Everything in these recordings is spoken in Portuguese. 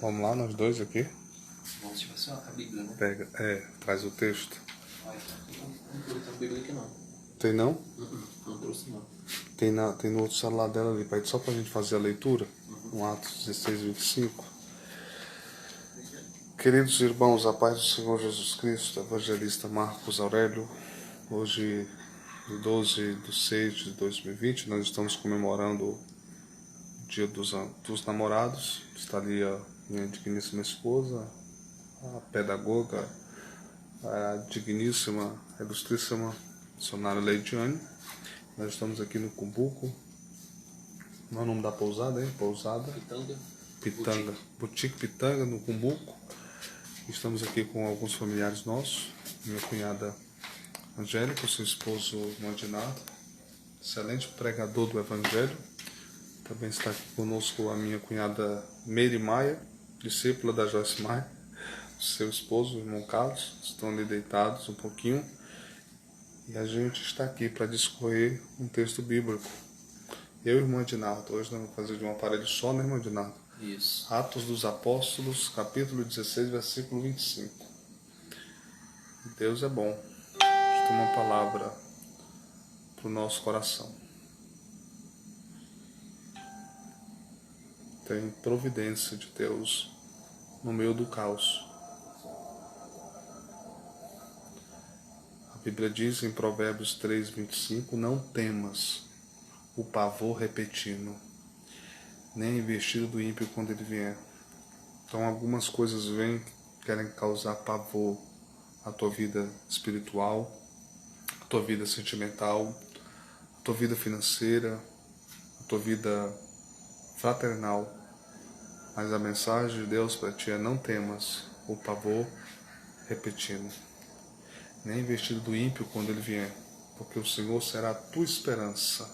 Vamos lá, nós dois aqui. Vamos tipo assim, a Bíblia, né? Pega, traz o texto. Não trouxe a Bíblia aqui não. Tem não? Não trouxe não. Tem no outro celular dela ali, pai, só pra gente fazer a leitura. No Atos 16, 25. Queridos irmãos, a paz do Senhor Jesus Cristo, evangelista Marcos Aurélio. Hoje, 12 de 6 de 2020, nós estamos comemorando o Dia dos Namorados. Está ali a minha digníssima esposa, a pedagoga, a digníssima, ilustríssima missionária Leidiane. Nós estamos aqui no Cumbuco. Não é o nome da pousada, hein? Pousada Pitanga. Boutique Pitanga, no Cumbuco. Estamos aqui com alguns familiares nossos. Minha cunhada Angélica, seu esposo Mandinado, excelente pregador do Evangelho. Também está aqui conosco a minha cunhada Meire Maia, discípula da Joyce Maia, seu esposo, o irmão Carlos, estão ali deitados um pouquinho. E a gente está aqui para discorrer um texto bíblico. Eu e o irmão Ednardo, hoje nós vamos fazer de um aparelho só, né, irmão Ednardo? Isso. Atos dos Apóstolos, capítulo 16, versículo 25. Deus é bom. Isto é uma palavra para o nosso coração. Tem providência de Deus no meio do caos. A Bíblia diz em Provérbios 3, 25, não temas o pavor repentino, nem o vestido do ímpio quando ele vier. Então algumas coisas vêm que querem causar pavor à tua vida espiritual, à tua vida sentimental, à tua vida financeira, à tua vida fraternal. Mas a mensagem de Deus para ti é: não temas o pavor repentino, nem vestido do ímpio quando ele vier, porque o Senhor será a tua esperança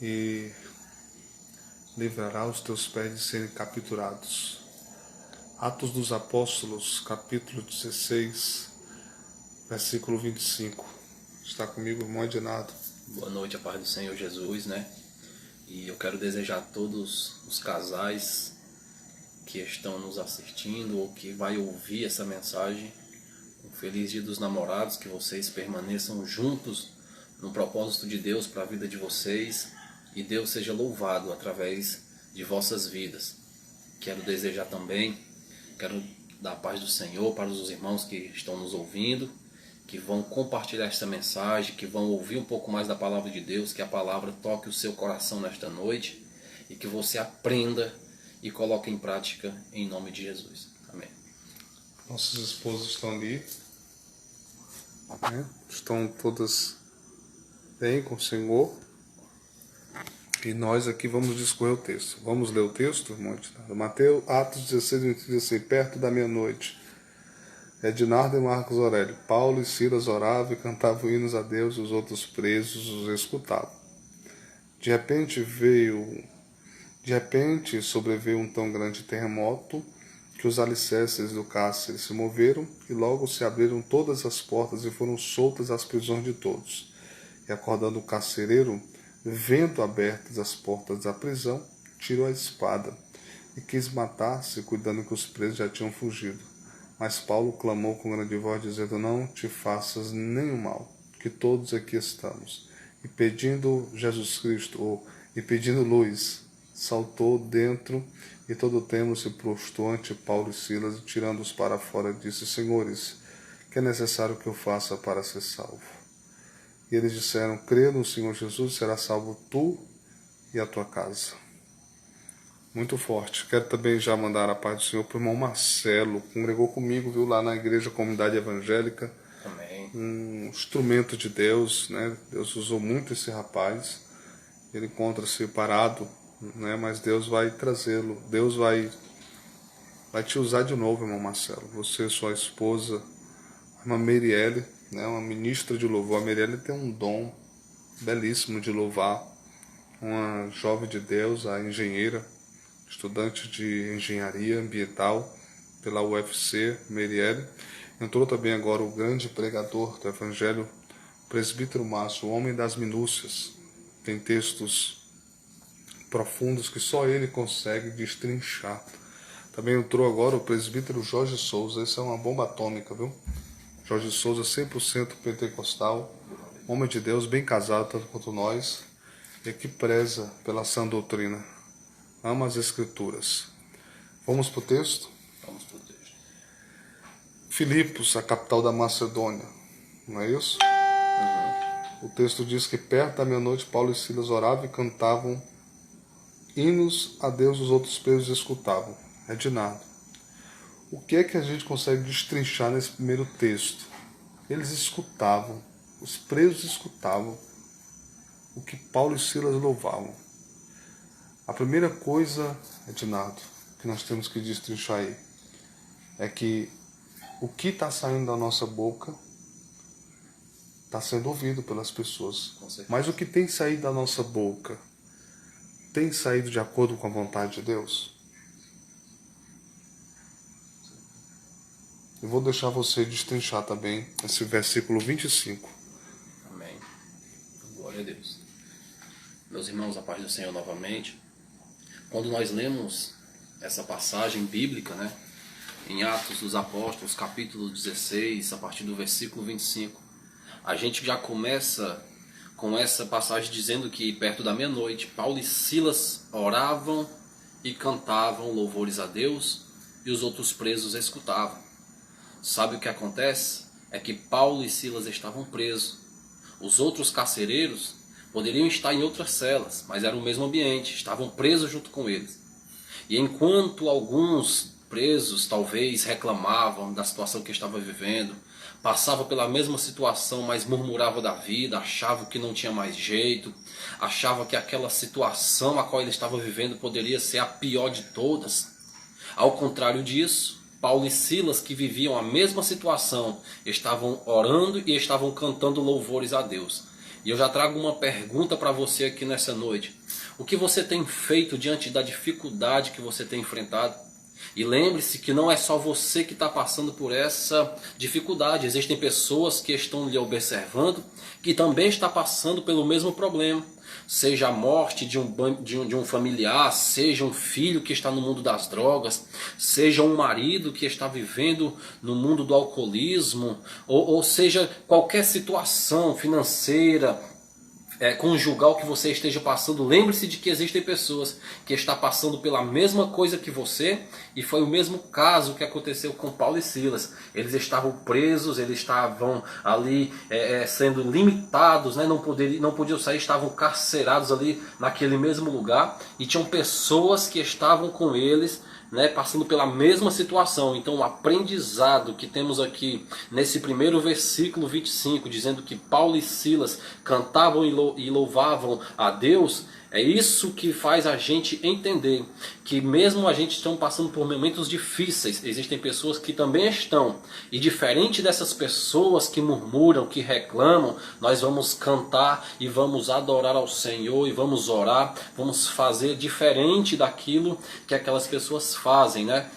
e livrará os teus pés de serem capturados. Atos dos Apóstolos, capítulo 16, versículo 25. Está comigo o irmão Ednardo. Boa noite, a paz do Senhor Jesus, né? E eu quero desejar a todos os casais que estão nos assistindo ou que vai ouvir essa mensagem um feliz Dia dos Namorados, que vocês permaneçam juntos no propósito de Deus para a vida de vocês e Deus seja louvado através de vossas vidas. Quero desejar também, quero dar a paz do Senhor para os irmãos que estão nos ouvindo, que vão compartilhar esta mensagem, que vão ouvir um pouco mais da palavra de Deus, que a palavra toque o seu coração nesta noite e que você aprenda e coloque em prática em nome de Jesus. Amém. Nossas esposas estão ali, né? Estão todas bem com o Senhor. E nós aqui vamos discorrer o texto. Vamos ler o texto, irmão? Mateus, Atos 16, 26, perto da meia-noite. Ednardo e Marcos Aurélio. Paulo e Silas oravam e cantavam hinos a Deus, e os outros presos os escutavam. De repente sobreveio um tão grande terremoto que os alicerces do cárcere se moveram e logo se abriram todas as portas e foram soltas as prisões de todos. E acordando o carcereiro, vendo abertas as portas da prisão, tirou a espada e quis matar-se, cuidando que os presos já tinham fugido. Mas Paulo clamou com grande voz, dizendo: não te faças nenhum mal, que todos aqui estamos. E pedindo luz, saltou dentro, e todo o templo se prostrou ante Paulo e Silas, e tirando-os para fora, disse: senhores, que é necessário que eu faça para ser salvo? E eles disseram: crê no Senhor Jesus, será salvo tu e a tua casa. Muito forte. Quero também já mandar a paz do Senhor para o irmão Marcelo, congregou comigo, viu, lá na igreja Comunidade Evangélica. Amém. Um instrumento de Deus, né? Deus usou muito esse rapaz. Ele encontra-se parado, né? Mas Deus vai trazê-lo. Deus vai te usar de novo, irmão Marcelo. Você, sua esposa, a irmã Merielle, né? Uma ministra de louvor. A Merielle tem um dom belíssimo de louvar. Uma jovem de Deus, a engenheira, estudante de engenharia ambiental pela UFC, Merielle. Entrou também agora o grande pregador do Evangelho, presbítero Márcio, o homem das minúcias. Tem textos profundos que só ele consegue destrinchar. Também entrou agora o presbítero Jorge Souza. Esse é uma bomba atômica, viu? Jorge Souza, 100% pentecostal, homem de Deus, bem casado, tanto quanto nós, e que preza pela sã doutrina. Ama as Escrituras. Vamos para o texto? Vamos para o texto. Filipos, a capital da Macedônia. Não é isso? O texto diz que perto da meia-noite Paulo e Silas oravam e cantavam hinos a Deus, os outros presos escutavam. Edinardo, o que é que a gente consegue destrinchar nesse primeiro texto? Eles escutavam, os presos escutavam o que Paulo e Silas louvavam. A primeira coisa, Edinardo, que nós temos que destrinchar aí, é que o que está saindo da nossa boca está sendo ouvido pelas pessoas. Mas o que tem saído da nossa boca tem saído de acordo com a vontade de Deus? Eu vou deixar você destrinchar também esse versículo 25. Amém. Glória a Deus. Meus irmãos, a paz do Senhor novamente. Quando nós lemos essa passagem bíblica, né, em Atos dos Apóstolos, capítulo 16, a partir do versículo 25, a gente já começa com essa passagem dizendo que perto da meia-noite, Paulo e Silas oravam e cantavam louvores a Deus e os outros presos escutavam. Sabe o que acontece? É que Paulo e Silas estavam presos. Os outros carcereiros poderiam estar em outras celas, mas era o mesmo ambiente, estavam presos junto com eles. E enquanto alguns presos talvez reclamavam da situação que estavam vivendo, passavam pela mesma situação, mas murmuravam da vida, achavam que não tinha mais jeito, achavam que aquela situação a qual ele estava vivendo poderia ser a pior de todas. Ao contrário disso, Paulo e Silas, que viviam a mesma situação, estavam orando e estavam cantando louvores a Deus. E eu já trago uma pergunta para você aqui nessa noite. O que você tem feito diante da dificuldade que você tem enfrentado? E lembre-se que não é só você que está passando por essa dificuldade. Existem pessoas que estão lhe observando, que também está passando pelo mesmo problema. Seja a morte de um familiar, seja um filho que está no mundo das drogas, seja um marido que está vivendo no mundo do alcoolismo, ou seja qualquer situação financeira, conjugal que você esteja passando. Lembre-se de que existem pessoas que estão passando pela mesma coisa que você, e foi o mesmo caso que aconteceu com Paulo e Silas. Eles estavam presos, eles estavam ali sendo limitados, né? não podiam sair, estavam carcerados ali naquele mesmo lugar, e tinham pessoas que estavam com eles, né, passando pela mesma situação. Então o aprendizado que temos aqui nesse primeiro versículo 25, dizendo que Paulo e Silas cantavam e louvavam a Deus, é isso que faz a gente entender que mesmo a gente estão passando por momentos difíceis, existem pessoas que também estão. E diferente dessas pessoas que murmuram, que reclamam, nós vamos cantar e vamos adorar ao Senhor e vamos orar, vamos fazer diferente daquilo que aquelas pessoas fazem, né?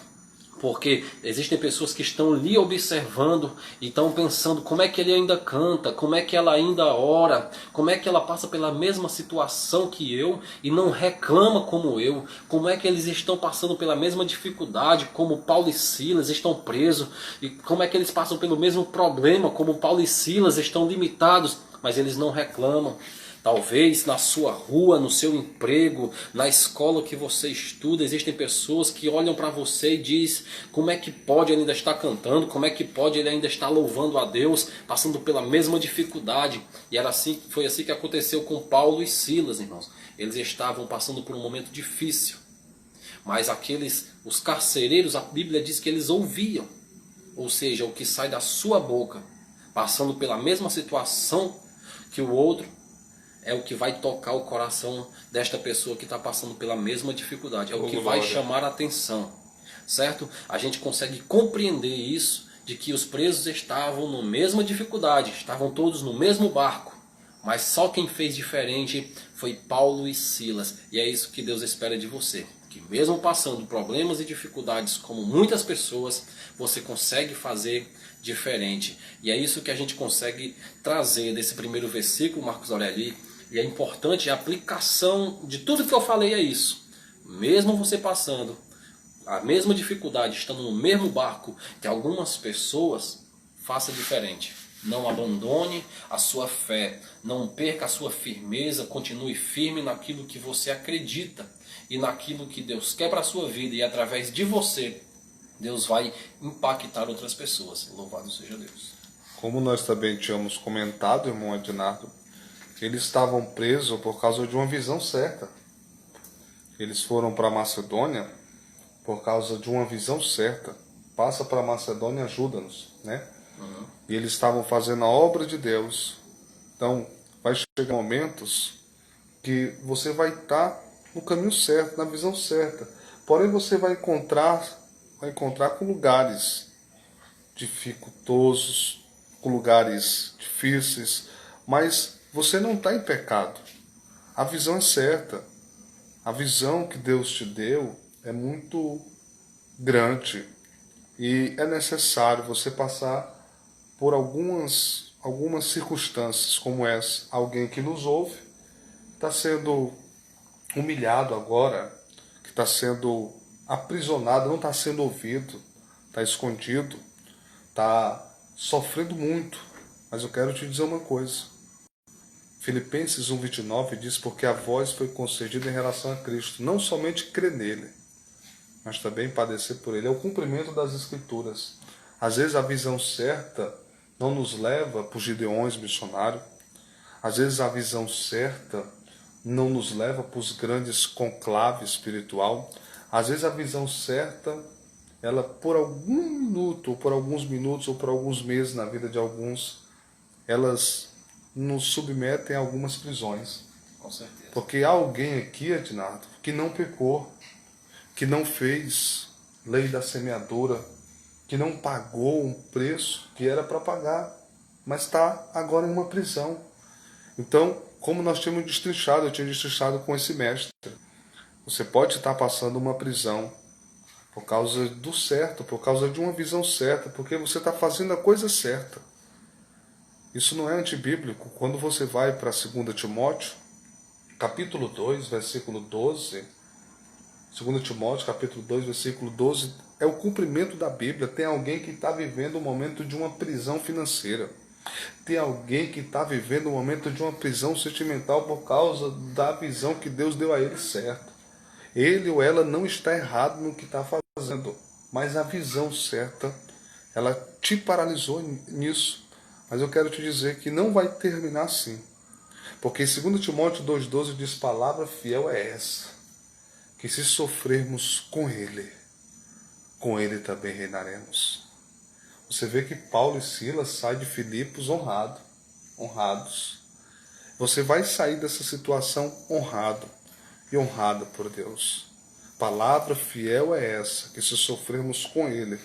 Porque existem pessoas que estão lhe observando e estão pensando como é que ele ainda canta, como é que ela ainda ora, como é que ela passa pela mesma situação que eu e não reclama como eu, como é que eles estão passando pela mesma dificuldade como Paulo e Silas estão presos, e como é que eles passam pelo mesmo problema como Paulo e Silas estão limitados, mas eles não reclamam. Talvez na sua rua, no seu emprego, na escola que você estuda, existem pessoas que olham para você e dizem como é que pode ele ainda estar cantando, como é que pode ele ainda estar louvando a Deus, passando pela mesma dificuldade. E foi assim que aconteceu com Paulo e Silas, irmãos. Eles estavam passando por um momento difícil, mas os carcereiros, a Bíblia diz que eles ouviam, ou seja, o que sai da sua boca, passando pela mesma situação que o outro, é o que vai tocar o coração desta pessoa que está passando pela mesma dificuldade. É o que vai chamar a atenção, certo? A gente consegue compreender isso, de que os presos estavam na mesma dificuldade, estavam todos no mesmo barco, mas só quem fez diferente foi Paulo e Silas. E é isso que Deus espera de você, que mesmo passando problemas e dificuldades como muitas pessoas, você consegue fazer diferente. E é isso que a gente consegue trazer desse primeiro versículo, Marcos Aureli. E é importante a aplicação de tudo que eu falei, é isso. Mesmo você passando a mesma dificuldade, estando no mesmo barco que algumas pessoas, faça diferente. Não abandone a sua fé, não perca a sua firmeza, continue firme naquilo que você acredita e naquilo que Deus quer para a sua vida, e através de você, Deus vai impactar outras pessoas. Louvado seja Deus. Como nós também tínhamos comentado, irmão Ednardo, eles estavam presos por causa de uma visão certa. Eles foram para a Macedônia por causa de uma visão certa. Passa para a Macedônia, ajuda-nos, né? E eles estavam fazendo a obra de Deus. Então, vai chegar momentos que você vai estar no caminho certo, na visão certa. Porém, você vai encontrar com lugares dificultosos, com lugares difíceis, mas você não está em pecado. A visão é certa. A visão que Deus te deu é muito grande e é necessário você passar por algumas circunstâncias como essa. Alguém que nos ouve está sendo humilhado agora, que está sendo aprisionado, não está sendo ouvido, está escondido, está sofrendo muito. Mas eu quero te dizer uma coisa. Filipenses 1,29 diz: porque a vós foi concedida em relação a Cristo, não somente crer nele, mas também padecer por ele. É o cumprimento das Escrituras. Às vezes a visão certa não nos leva para os Gideões missionários. Às vezes a visão certa não nos leva para os grandes conclaves espiritual. Às vezes a visão certa, ela por algum minuto, ou por alguns minutos, ou por alguns meses na vida de alguns, elas nos submetem a algumas prisões. Com certeza. Porque há alguém aqui, Ednardo, que não pecou, que não fez lei da semeadura, que não pagou um preço que era para pagar, mas está agora em uma prisão. Então, como nós tínhamos destrinchado, eu tinha destrinchado com esse mestre, você pode estar passando uma prisão por causa do certo, por causa de uma visão certa, porque você está fazendo a coisa certa. Isso não é antibíblico. Quando você vai para 2 Timóteo, capítulo 2, versículo 12, 2 Timóteo, capítulo 2, versículo 12, é o cumprimento da Bíblia. Tem alguém que está vivendo o momento de uma prisão financeira. Tem alguém que está vivendo o momento de uma prisão sentimental por causa da visão que Deus deu a ele certo. Ele ou ela não está errado no que está fazendo, mas a visão certa, ela te paralisou nisso. Mas eu quero te dizer que não vai terminar assim. Porque em 2 Timóteo 2,12 diz: palavra fiel é essa, que se sofrermos com ele também reinaremos. Você vê que Paulo e Silas saem de Filipos honrados. Você vai sair dessa situação honrado e honrada por Deus. Palavra fiel é essa, que se sofrermos com ele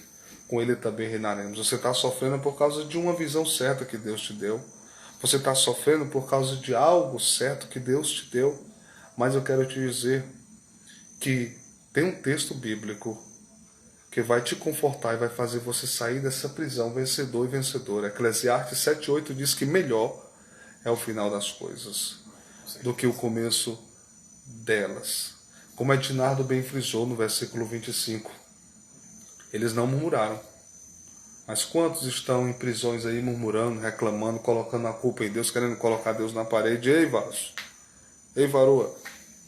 também reinaremos. Você está sofrendo por causa de uma visão certa que Deus te deu. Você está sofrendo por causa de algo certo que Deus te deu. Mas eu quero te dizer que tem um texto bíblico que vai te confortar e vai fazer você sair dessa prisão vencedor e vencedora. Eclesiastes 7,8 diz que melhor é o final das coisas do que o começo delas. Como Ednardo bem frisou no versículo 25. Eles não murmuraram. Mas quantos estão em prisões aí murmurando, reclamando, colocando a culpa em Deus, querendo colocar Deus na parede? Ei, vaso. Ei, varoa.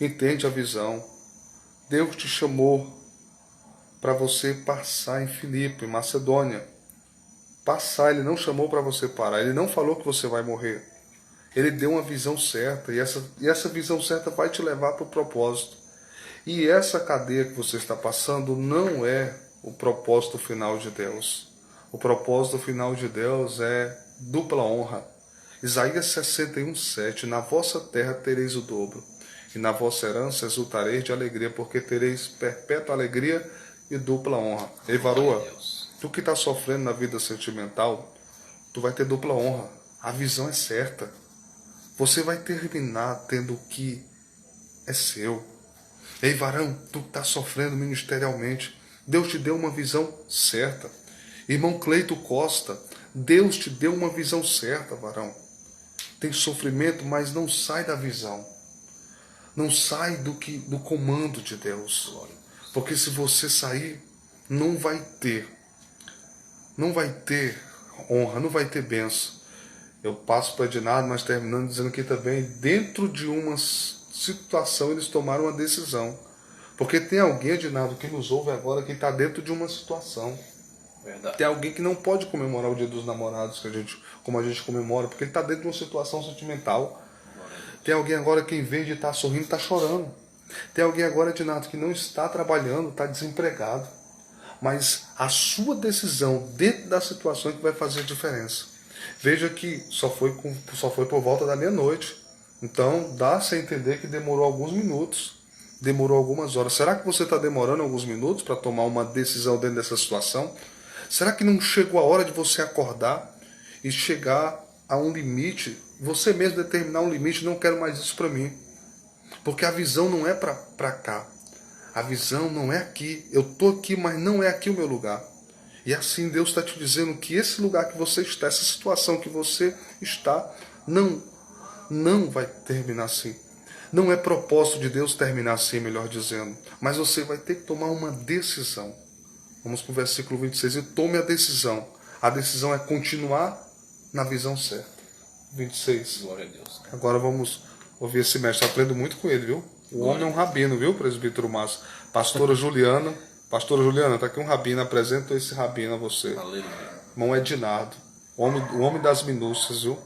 Entende a visão. Deus te chamou para você passar em Filipe, em Macedônia. Passar, ele não chamou para você parar. Ele não falou que você vai morrer. Ele deu uma visão certa. E essa visão certa vai te levar para o propósito. E essa cadeia que você está passando não é o propósito final de Deus. O propósito final de Deus é dupla honra. Isaías 61,7: na vossa terra tereis o dobro, e na vossa herança exultareis de alegria, porque tereis perpétua alegria e dupla honra. Ei, varoa, tu que está sofrendo na vida sentimental, tu vai ter dupla honra. A visão é certa. Você vai terminar tendo o que é seu. Ei, varão, tu que está sofrendo ministerialmente, Deus te deu uma visão certa. Irmão Cleito Costa, Deus te deu uma visão certa, varão. Tem sofrimento, mas não sai da visão. Não sai do comando de Deus. Porque se você sair, não vai ter honra, não vai ter bênção. Eu passo para Edinardo, mas terminando dizendo que também, dentro de uma situação, eles tomaram uma decisão. Porque tem alguém, Edinardo, que nos ouve agora, que está dentro de uma situação. Verdade. Tem alguém que não pode comemorar o Dia dos Namorados, como a gente comemora, porque ele está dentro de uma situação sentimental. Tem alguém agora que, em vez de estar sorrindo, está chorando. Tem alguém agora, Edinardo, que não está trabalhando, está desempregado. Mas a sua decisão dentro da situação é que vai fazer a diferença. Veja que só foi por volta da meia-noite. Então dá-se a entender que demorou alguns minutos, demorou algumas horas. Será que você está demorando alguns minutos para tomar uma decisão dentro dessa situação? Será que não chegou a hora de você acordar e chegar a um limite? Você mesmo determinar um limite, não quero mais isso para mim. Porque a visão não é para cá. A visão não é aqui. Eu estou aqui, mas não é aqui o meu lugar. E assim Deus está te dizendo que esse lugar que você está, essa situação que você está, não vai terminar assim. Não é propósito de Deus terminar assim, melhor dizendo. Mas você vai ter que tomar uma decisão. Vamos para o versículo 26. E tome a decisão. A decisão é continuar na visão certa. 26. Glória a Deus. Agora vamos ouvir esse mestre. Eu aprendo muito com ele, viu? O homem é um rabino, viu, presbítero Márcio? Pastora Juliana, está aqui um rabino, apresento esse rabino a você. Aleluia. Irmão Edinardo, o homem das minúcias, viu?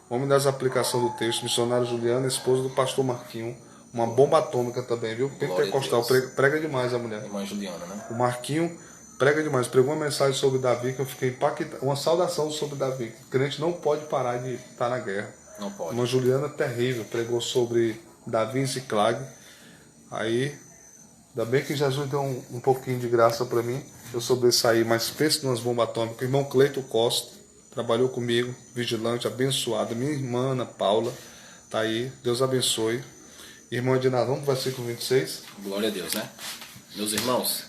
O homem das aplicações do texto, missionário Juliana, esposa do pastor Marquinho, uma bomba atômica também, viu? Pentecostal, prega demais a mulher. Irmã Juliana, né? O Marquinho prega demais, pregou uma mensagem sobre Davi que eu fiquei impactado, uma saudação sobre Davi. O crente não pode parar de estar na guerra. Não pode. Irmã Juliana, terrível, pregou sobre Davi e Ziclag. Aí, ainda bem que Jesus deu um pouquinho de graça para mim, eu sobressaí, mas pense nas bombas atômicas. O irmão Cleito Costa trabalhou comigo, vigilante, abençoado. Minha irmã Ana Paula está aí, Deus abençoe. Irmão Edinardo, vamos para o versículo 26. Glória a Deus, né? Meus irmãos,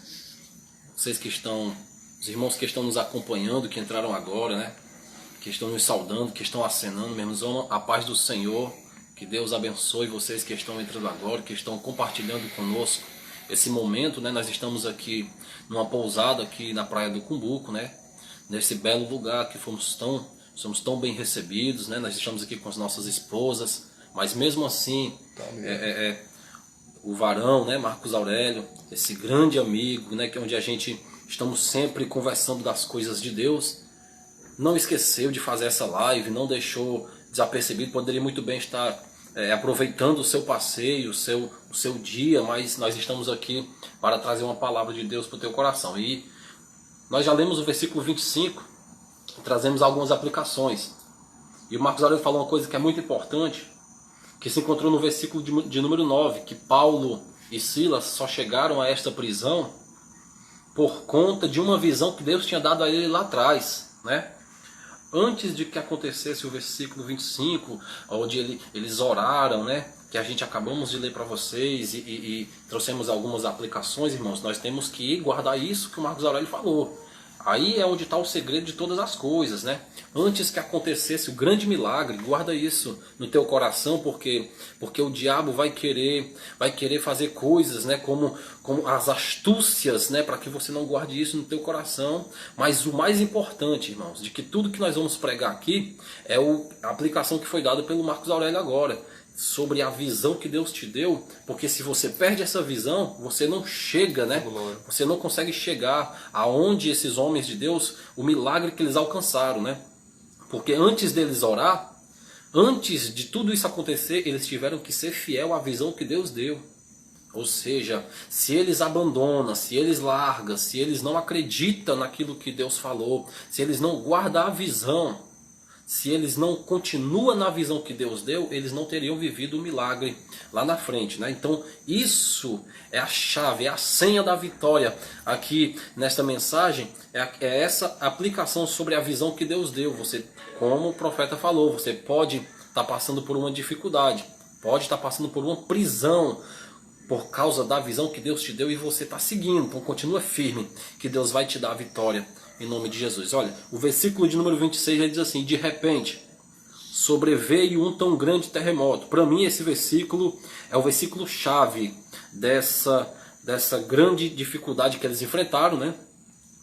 os irmãos que estão nos acompanhando, que entraram agora, né? Que estão nos saudando, que estão acenando, meus irmãos, a paz do Senhor. Que Deus abençoe vocês que estão entrando agora, que estão compartilhando conosco esse momento, né? Nós estamos aqui numa pousada aqui na Praia do Cumbuco, né? Nesse belo lugar que somos tão bem recebidos, né? Nós estamos aqui com as nossas esposas, mas mesmo assim, o varão, né? Marcos Aurélio, esse grande amigo, né? Que é onde a gente estamos sempre conversando das coisas de Deus, não esqueceu de fazer essa live, não deixou desapercebido, poderia muito bem estar aproveitando o seu passeio, o seu dia, mas nós estamos aqui para trazer uma palavra de Deus para o teu coração. E nós já lemos o versículo 25, trazemos algumas aplicações. E o Marcos Aurélio falou uma coisa que é muito importante, que se encontrou no versículo de número 9, que Paulo e Silas só chegaram a esta prisão por conta de uma visão que Deus tinha dado a ele lá atrás, né? Antes de que acontecesse o versículo 25, onde eles oraram, né? Que a gente acabamos de ler para vocês e trouxemos algumas aplicações, irmãos. Nós temos que guardar isso que o Marcos Aurélio falou. Aí é onde está o segredo de todas as coisas, né? Antes que acontecesse o grande milagre, guarda isso no teu coração, porque o diabo vai querer fazer coisas, né? Como as astúcias, né? Para que você não guarde isso no teu coração. Mas o mais importante, irmãos, de que tudo que nós vamos pregar aqui é a aplicação que foi dada pelo Marcos Aurélio agora, sobre a visão que Deus te deu, porque se você perde essa visão, você não chega, né? Você não consegue chegar aonde esses homens de Deus, o milagre que eles alcançaram, né? Porque antes deles orar, antes de tudo isso acontecer, eles tiveram que ser fiel à visão que Deus deu. Ou seja, se eles abandonam, se eles largam, se eles não acreditam naquilo que Deus falou, se eles não guardam a visão, se eles não continuam na visão que Deus deu, eles não teriam vivido o milagre lá na frente, né? Então isso é a chave, é a senha da vitória aqui nesta mensagem, é essa aplicação sobre a visão que Deus deu. Você, como o profeta falou, você pode estar passando por uma dificuldade, pode estar passando por uma prisão por causa da visão que Deus te deu e você está seguindo. Então continua firme, que Deus vai te dar a vitória em nome de Jesus. Olha, o versículo de número 26 ele diz assim: de repente sobreveio um tão grande terremoto. Para mim esse versículo é o versículo chave dessa grande dificuldade que eles enfrentaram, né?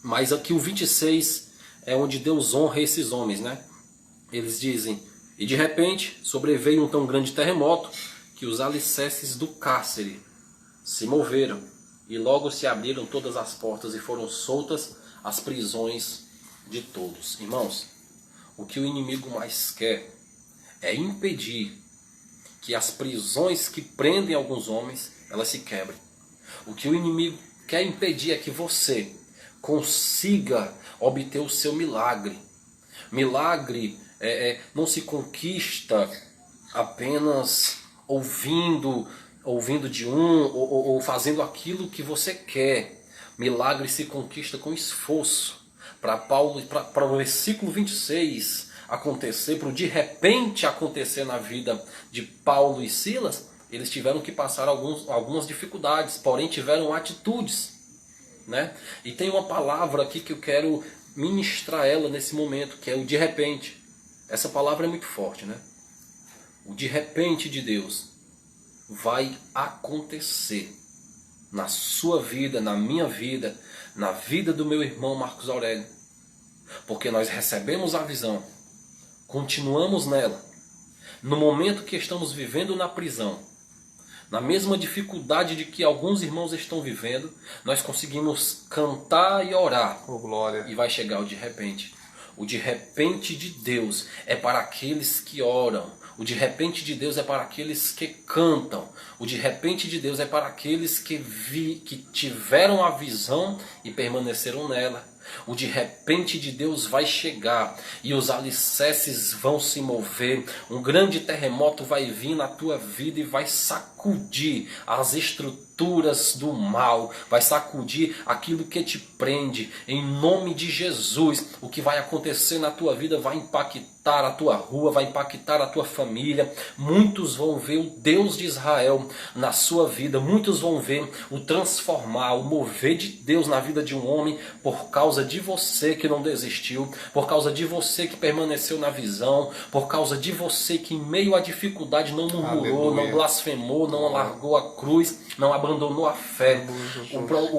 Mas aqui o 26 é onde Deus honra esses homens, né? Eles dizem: e de repente sobreveio um tão grande terremoto que os alicerces do cárcere se moveram, e logo se abriram todas as portas e foram soltas as prisões de todos. Irmãos, o que o inimigo mais quer é impedir que as prisões que prendem alguns homens, elas se quebrem. O que o inimigo quer impedir é que você consiga obter o seu milagre. Milagre não se conquista apenas ouvindo de um ou fazendo aquilo que você quer. Milagre se conquista com esforço. Para o versículo 26 acontecer, para o de repente acontecer na vida de Paulo e Silas, eles tiveram que passar algumas dificuldades, porém tiveram atitudes, né? E tem uma palavra aqui que eu quero ministrar ela nesse momento, que é o de repente. Essa palavra é muito forte, né? O de repente de Deus vai acontecer na sua vida, na minha vida, na vida do meu irmão Marcos Aurélio. Porque nós recebemos a visão, continuamos nela. No momento que estamos vivendo na prisão, na mesma dificuldade de que alguns irmãos estão vivendo, nós conseguimos cantar e orar. Oh, glória. E vai chegar o de repente. O de repente de Deus é para aqueles que oram. O de repente de Deus é para aqueles que cantam. O de repente de Deus é para aqueles que tiveram a visão e permaneceram nela. O de repente de Deus vai chegar e os alicerces vão se mover. Um grande terremoto vai vir na tua vida e vai sacudir as estruturas do mal, vai sacudir aquilo que te prende. Em nome de Jesus, o que vai acontecer na tua vida vai impactar a tua rua, vai impactar a tua família. Muitos vão ver o Deus de Israel na sua vida, muitos vão ver o transformar, o mover de Deus na vida de um homem por causa de você que não desistiu, por causa de você que permaneceu na visão, por causa de você que em meio à dificuldade não murmurou, Aleluia. não blasfemou, não largou a cruz, não abandonou a fé.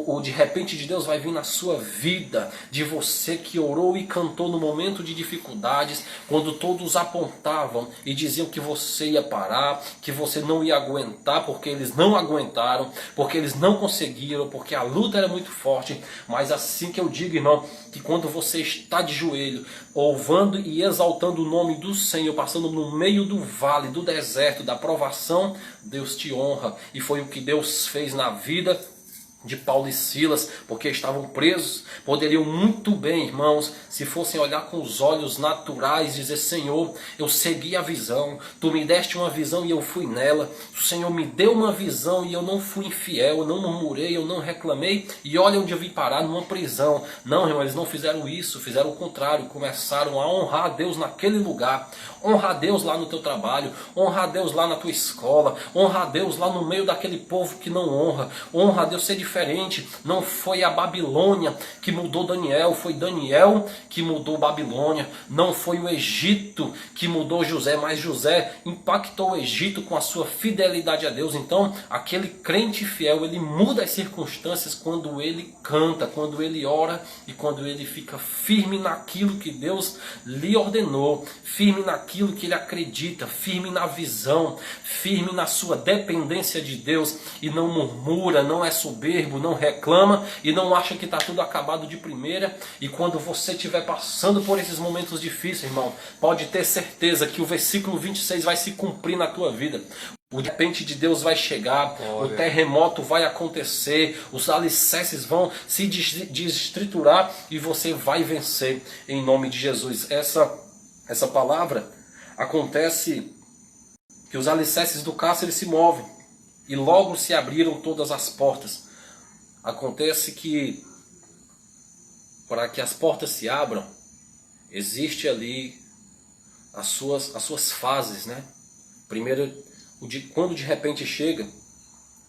O de repente de Deus vai vir na sua vida, de você que orou e cantou no momento de dificuldades, quando todos apontavam e diziam que você ia parar, que você não ia aguentar, porque eles não aguentaram, porque eles não conseguiram, porque a luta era muito forte. Mas assim que eu digo, irmão, que quando você está de joelho, louvando e exaltando o nome do Senhor, passando no meio do vale, do deserto, da provação, Deus te honra. E foi o que Deus fez na vida de Paulo e Silas, porque estavam presos. Poderiam muito bem, irmãos, se fossem olhar com os olhos naturais, dizer: Senhor, eu segui a visão, tu me deste uma visão e eu fui nela, o Senhor me deu uma visão e eu não fui infiel, eu não murmurei, eu não reclamei, e olha onde eu vim parar, numa prisão. Não, irmão, eles não fizeram isso, fizeram o contrário, começaram a honrar a Deus naquele lugar, honrar a Deus lá no teu trabalho, honrar a Deus lá na tua escola, honrar a Deus lá no meio daquele povo que não honra, honra a Deus ser diferente. Não foi a Babilônia que mudou Daniel, foi Daniel que mudou Babilônia. Não foi o Egito que mudou José, mas José impactou o Egito com a sua fidelidade a Deus. Então, aquele crente fiel, ele muda as circunstâncias quando ele canta, quando ele ora e quando ele fica firme naquilo que Deus lhe ordenou, firme naquilo que ele acredita, firme na visão, firme na sua dependência de Deus, e não murmura, não é soberbo, não reclama e não acha que está tudo acabado de primeira. E quando você estiver passando por esses momentos difíceis, irmão, pode ter certeza que o versículo 26 vai se cumprir na tua vida. O de repente de Deus vai chegar, o terremoto vai acontecer, os alicerces vão se destriturar e você vai vencer em nome de Jesus. Essa palavra acontece que os alicerces do cárcere se movem e logo se abriram todas as portas. Acontece que para que as portas se abram, existe ali as suas fases, né? Primeiro, quando de repente chega,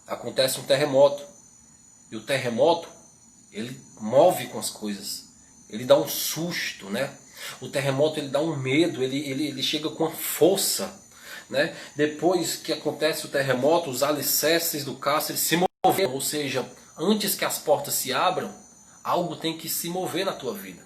acontece um terremoto. E o terremoto, ele move com as coisas. Ele dá um susto, né? O terremoto, ele dá um medo, ele chega com a força, né? Depois que acontece o terremoto, os alicerces do cárcere se moveram, ou seja, Antes que as portas se abram, algo tem que se mover na tua vida.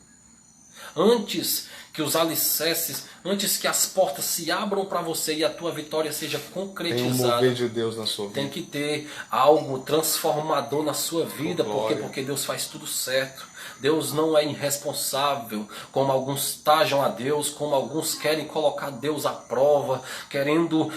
Antes que os alicerces, antes que as portas se abram para você e a tua vitória seja concretizada, tem um mover de Deus na sua vida. Tem que ter algo transformador na sua vida, porque Deus faz tudo certo. Deus não é irresponsável, como alguns tajam a Deus, como alguns querem colocar Deus à prova, querendo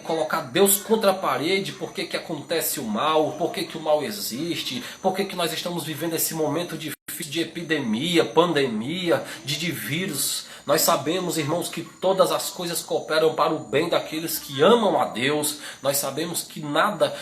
colocar Deus contra a parede. Por que que acontece o mal? Por que que o mal existe? Por que que nós estamos vivendo esse momento de epidemia, pandemia, de vírus? Nós sabemos, irmãos, que todas as coisas cooperam para o bem daqueles que amam a Deus. Nós sabemos que nada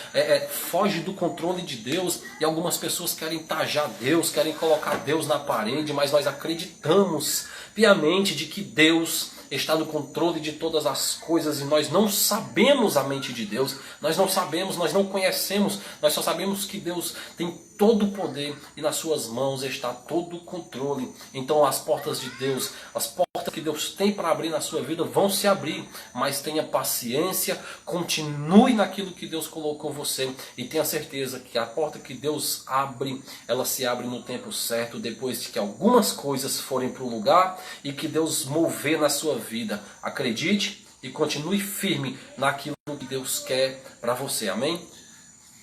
foge do controle de Deus. E algumas pessoas querem tajar Deus, querem colocar Deus na parede, mas nós acreditamos piamente de que Deus está no controle de todas as coisas e nós não sabemos a mente de Deus, nós não sabemos, nós não conhecemos, nós só sabemos que Deus tem todo o poder e nas suas mãos está todo o controle. Então as portas de Deus, as portas que Deus tem para abrir na sua vida vão se abrir, mas tenha paciência, continue naquilo que Deus colocou você e tenha certeza que a porta que Deus abre, ela se abre no tempo certo, depois de que algumas coisas forem para o lugar e que Deus mover na sua vida. Acredite e continue firme naquilo que Deus quer para você, amém?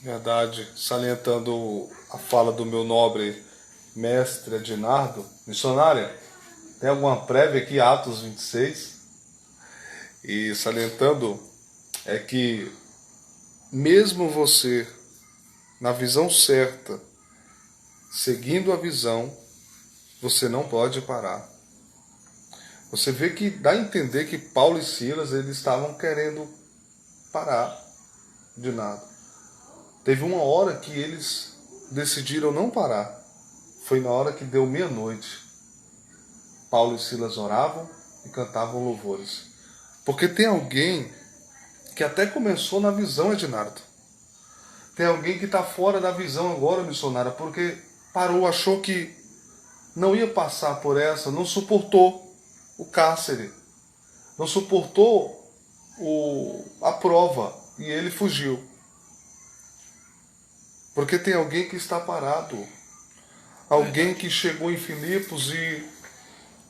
Verdade, salientando a fala do meu nobre mestre Ednardo, missionária, tem alguma prévia aqui, Atos 26, e salientando é que mesmo você, na visão certa, seguindo a visão, você não pode parar. Você vê que dá a entender que Paulo e Silas eles estavam querendo parar de nada. Teve uma hora que eles decidiram não parar. Foi na hora que deu meia-noite. Paulo e Silas oravam e cantavam louvores. Porque tem alguém que até começou na visão, Ednardo. Tem alguém que está fora da visão agora, missionária, porque parou, achou que não ia passar por essa, não suportou o cárcere, não suportou a prova e ele fugiu. Porque tem alguém que está parado. Alguém que chegou em Filipos e...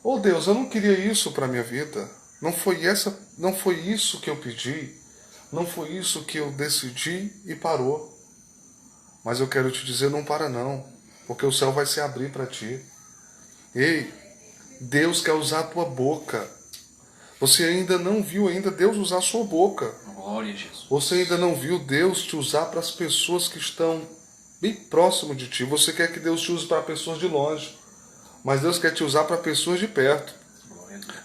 Oh Deus, eu não queria isso para a minha vida. Não foi isso que eu pedi. Não foi isso que eu decidi e parou. Mas eu quero te dizer, não para não. Porque o céu vai se abrir para ti. Ei, Deus quer usar a tua boca. Você ainda não viu Deus usar a sua boca. Glória a Jesus. Você ainda não viu Deus te usar para as pessoas que estão bem próximo de ti. Você quer que Deus te use para pessoas de longe. Mas Deus quer te usar para pessoas de perto.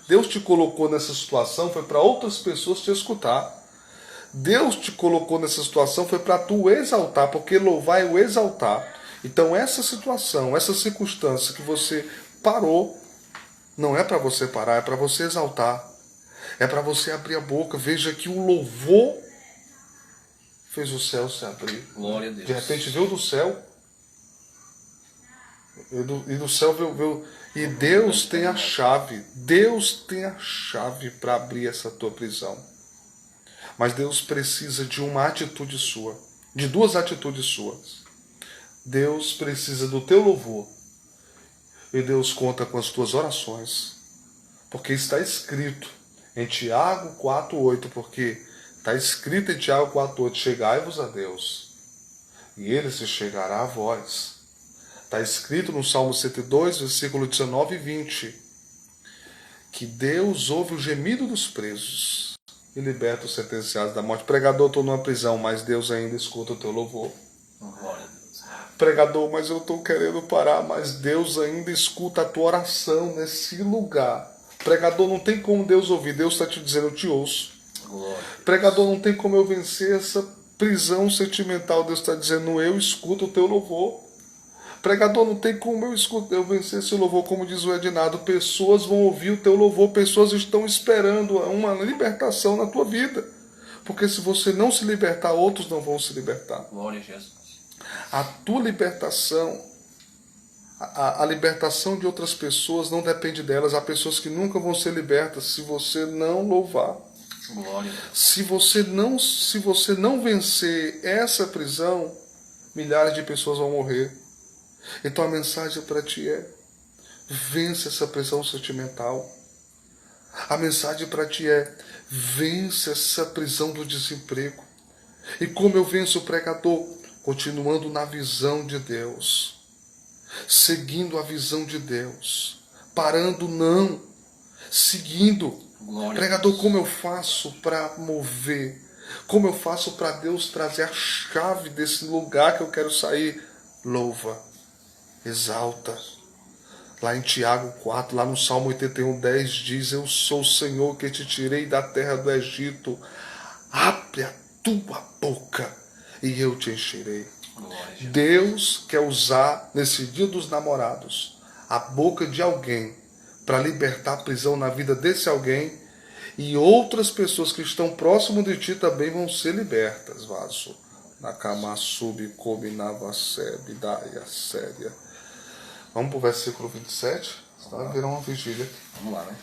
Deus te colocou nessa situação foi para outras pessoas te escutar. Deus te colocou nessa situação foi para tu exaltar, porque louvar é o exaltar. Então essa situação, essa circunstância que você parou, não é para você parar, é para você exaltar. É para você abrir a boca. Veja que o louvor fez o céu se abrir. Glória a Deus. De repente veio do céu. E do céu veio. E Deus tem a chave. Deus tem a chave para abrir essa tua prisão. Mas Deus precisa de uma atitude sua. De duas atitudes suas. Deus precisa do teu louvor. E Deus conta com as tuas orações. Porque está escrito em Tiago 4,8, porque está escrito em Tiago 4,8, chegai-vos a Deus, e Ele se chegará a vós. Está escrito no Salmo 102, versículo 19 e 20, que Deus ouve o gemido dos presos e liberta os sentenciados da morte. Pregador, estou numa prisão, mas Deus ainda escuta o teu louvor. Glória a Deus. Pregador, mas eu estou querendo parar, mas Deus ainda escuta a tua oração nesse lugar. Pregador, não tem como Deus ouvir. Deus está te dizendo, eu te ouço. Glória. Pregador, não tem como eu vencer essa prisão sentimental. Deus está dizendo, eu escuto o teu louvor. Pregador, não tem como eu vencer esse louvor, como diz o Ednardo. Pessoas vão ouvir o teu louvor. Pessoas estão esperando uma libertação na tua vida. Porque se você não se libertar, outros não vão se libertar. Glória a Jesus. A tua libertação... A libertação de outras pessoas não depende delas. Há pessoas que nunca vão ser libertas se você não louvar. Glória. Se você não vencer essa prisão, milhares de pessoas vão morrer. Então a mensagem para ti é: vence essa pressão sentimental. A mensagem para ti é: vence essa prisão do desemprego. E como eu venço, pregador? Continuando na visão de Deus, seguindo a visão de Deus, parando não, seguindo. Pregador, como eu faço para mover? Como eu faço para Deus trazer a chave desse lugar que eu quero sair? Louva, exalta. Lá em Tiago 4, lá no Salmo 81:10 diz: eu sou o Senhor que te tirei da terra do Egito. Abre a tua boca e eu te encherei. Deus quer usar nesse dia dos namorados a boca de alguém para libertar a prisão na vida desse alguém, e outras pessoas que estão próximo de ti também vão ser libertas, vaso. Nakamasub combinava sebe daia séria. Vamos para o versículo 27, senão vai virar uma vigília. Vamos lá, né?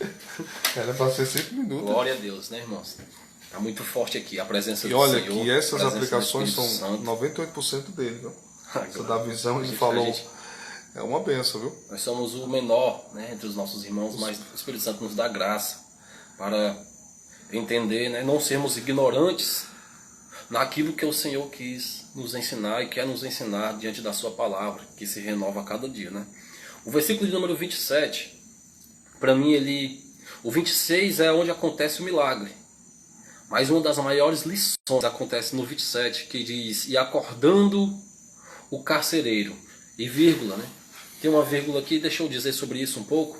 Era para ser 5 minutos. Glória a Deus, né, irmãos? Está muito forte aqui a presença do Senhor. E olha que essas aplicações são Santo. 98% dele, viu? Essa da visão, ele falou, é uma benção, viu? Nós somos o menor, né, entre os nossos irmãos, mas o Espírito Santo nos dá graça para entender, né, não sermos ignorantes naquilo que o Senhor quis nos ensinar e quer nos ensinar diante da sua palavra, que se renova a cada dia, né? O versículo de número 27, para mim, o 26 é onde acontece o milagre. Mas uma das maiores lições acontece no 27, que diz: e acordando o carcereiro, e vírgula, né? Tem uma vírgula aqui, deixa eu dizer sobre isso um pouco.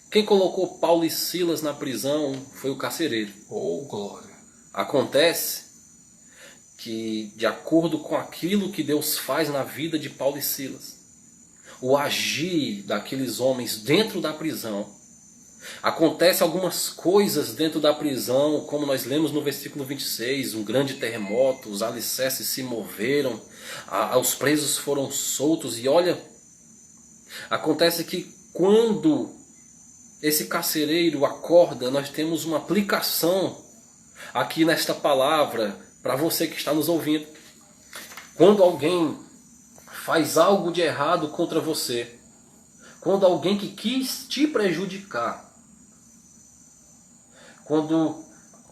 Quem colocou Paulo e Silas na prisão foi o carcereiro. Oh, glória! Acontece que, de acordo com aquilo que Deus faz na vida de Paulo e Silas, o agir daqueles homens dentro da prisão, acontece algumas coisas dentro da prisão, como nós lemos no versículo 26, um grande terremoto, os alicerces se moveram, os presos foram soltos, e olha, acontece que quando esse carcereiro acorda, nós temos uma aplicação aqui nesta palavra para você que está nos ouvindo. Quando alguém faz algo de errado contra você, quando alguém que quis te prejudicar,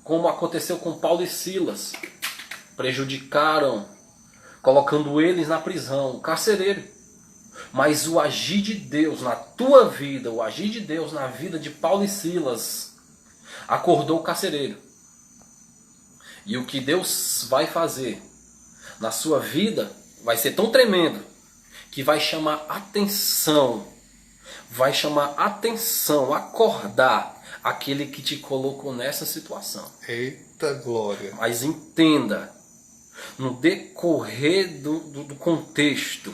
como aconteceu com Paulo e Silas, prejudicaram, colocando eles na prisão, carcereiro. Mas o agir de Deus na tua vida, o agir de Deus na vida de Paulo e Silas, acordou o carcereiro. E o que Deus vai fazer na sua vida vai ser tão tremendo que vai chamar atenção, acordar aquele que te colocou nessa situação. Eita glória! Mas entenda, no decorrer do contexto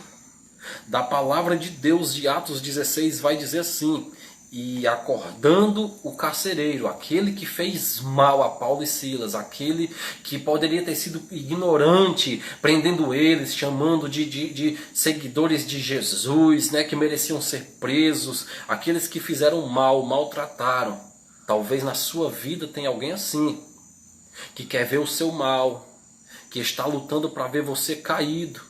da palavra de Deus de Atos 16 vai dizer assim: e acordando o carcereiro, aquele que fez mal a Paulo e Silas, aquele que poderia ter sido ignorante, prendendo eles, chamando de seguidores de Jesus, né, que mereciam ser presos, aqueles que fizeram mal, maltrataram. Talvez na sua vida tenha alguém assim, que quer ver o seu mal, que está lutando para ver você caído.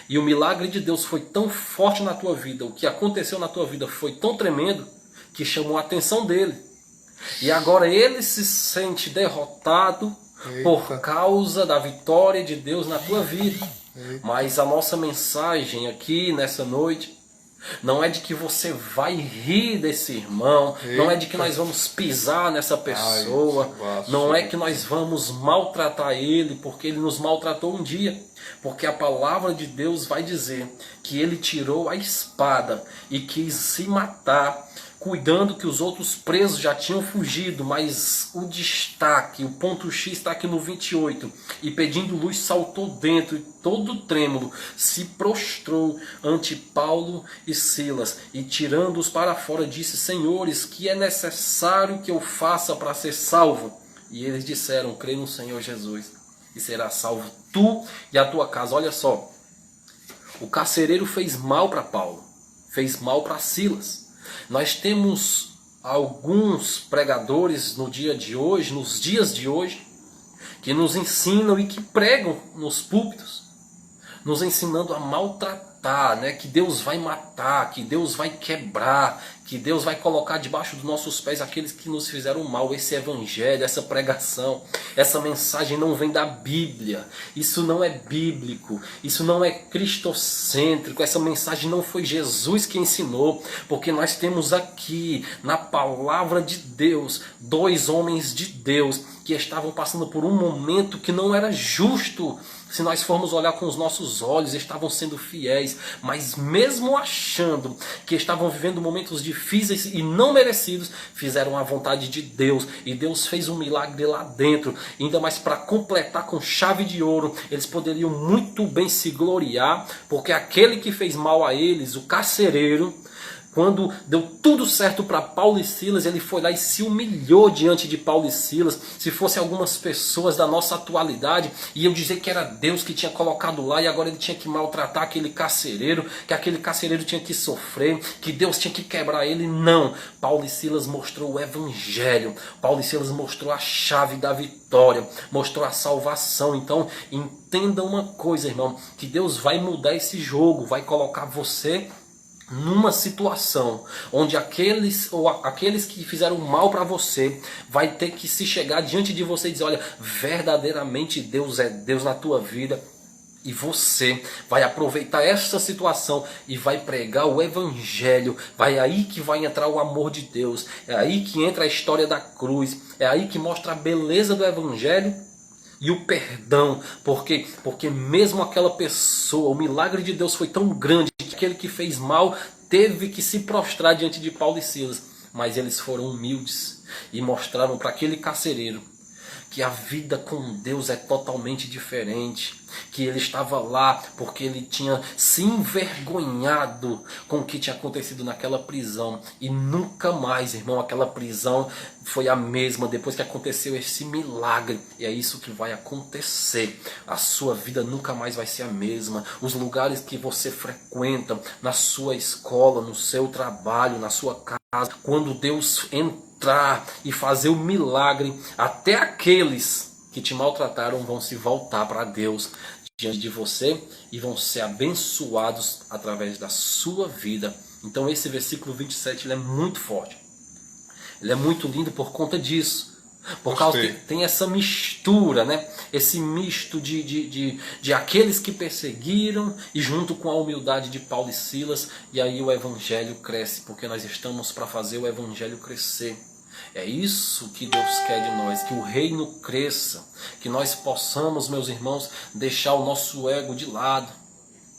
E o milagre de Deus foi tão forte na tua vida, o que aconteceu na tua vida foi tão tremendo, que chamou a atenção dele. E agora ele se sente derrotado por causa da vitória de Deus na tua vida. Mas a nossa mensagem aqui nessa noite não é de que você vai rir desse irmão, não é de que nós vamos pisar nessa pessoa, não é que nós vamos maltratar ele porque ele nos maltratou um dia. Porque a palavra de Deus vai dizer que ele tirou a espada e quis se matar, cuidando que os outros presos já tinham fugido, mas o destaque, o ponto X está aqui no 28, e pedindo luz saltou dentro, e todo trêmulo se prostrou ante Paulo e Silas, e tirando-os para fora disse: Senhores, que é necessário que eu faça para ser salvo? E eles disseram: crê no Senhor Jesus e será salvo tu e a tua casa. Olha só, o carcereiro fez mal para Paulo, fez mal para Silas. Nós temos alguns pregadores no dia de hoje, nos dias de hoje, que nos ensinam e que pregam nos púlpitos, nos ensinando a maltratar, né? Que Deus vai matar, que Deus vai quebrar, que Deus vai colocar debaixo dos nossos pés aqueles que nos fizeram mal. Esse evangelho, essa pregação, essa mensagem não vem da Bíblia. Isso não é bíblico, isso não é cristocêntrico. Essa mensagem não foi Jesus que ensinou, porque nós temos aqui na palavra de Deus 2 homens de Deus que estavam passando por um momento que não era justo. Se nós formos olhar com os nossos olhos, estavam sendo fiéis, mas mesmo achando que estavam vivendo momentos difíceis e não merecidos, fizeram a vontade de Deus, e Deus fez um milagre lá dentro. E ainda mais para completar com chave de ouro, eles poderiam muito bem se gloriar, porque aquele que fez mal a eles, o carcereiro, quando deu tudo certo para Paulo e Silas, ele foi lá e se humilhou diante de Paulo e Silas. Se fosse algumas pessoas da nossa atualidade, iam dizer que era Deus que tinha colocado lá e agora ele tinha que maltratar aquele carcereiro, que aquele carcereiro tinha que sofrer, que Deus tinha que quebrar ele. Não, Paulo e Silas mostrou o evangelho, Paulo e Silas mostrou a chave da vitória, mostrou a salvação. Então entenda uma coisa, irmão, que Deus vai mudar esse jogo, vai colocar você numa situação onde aqueles que fizeram mal para você vai ter que se chegar diante de você e dizer: olha, verdadeiramente Deus é Deus na tua vida. E você vai aproveitar essa situação e vai pregar o evangelho. Vai aí que vai entrar o amor de Deus. É aí que entra a história da cruz. É aí que mostra a beleza do evangelho e o perdão. Porque mesmo aquela pessoa, o milagre de Deus foi tão grande que aquele que fez mal teve que se prostrar diante de Paulo e Silas. Mas eles foram humildes e mostraram para aquele carcereiro que a vida com Deus é totalmente diferente, que ele estava lá porque ele tinha se envergonhado com o que tinha acontecido naquela prisão, e nunca mais, irmão, aquela prisão foi a mesma depois que aconteceu esse milagre. E é isso que vai acontecer, a sua vida nunca mais vai ser a mesma. Os lugares que você frequenta, na sua escola, no seu trabalho, na sua casa, quando Deus entrar e fazer o milagre, até aqueles que te maltrataram vão se voltar para Deus diante de você e vão ser abençoados através da sua vida. Então esse versículo 27 ele é muito forte, ele é muito lindo por conta disso, por causa que tem essa mistura, né? Esse misto de aqueles que perseguiram e junto com a humildade de Paulo e Silas, e aí o evangelho cresce, porque nós estamos para fazer o evangelho crescer. É isso que Deus quer de nós, que o reino cresça, que nós possamos, meus irmãos, deixar o nosso ego de lado,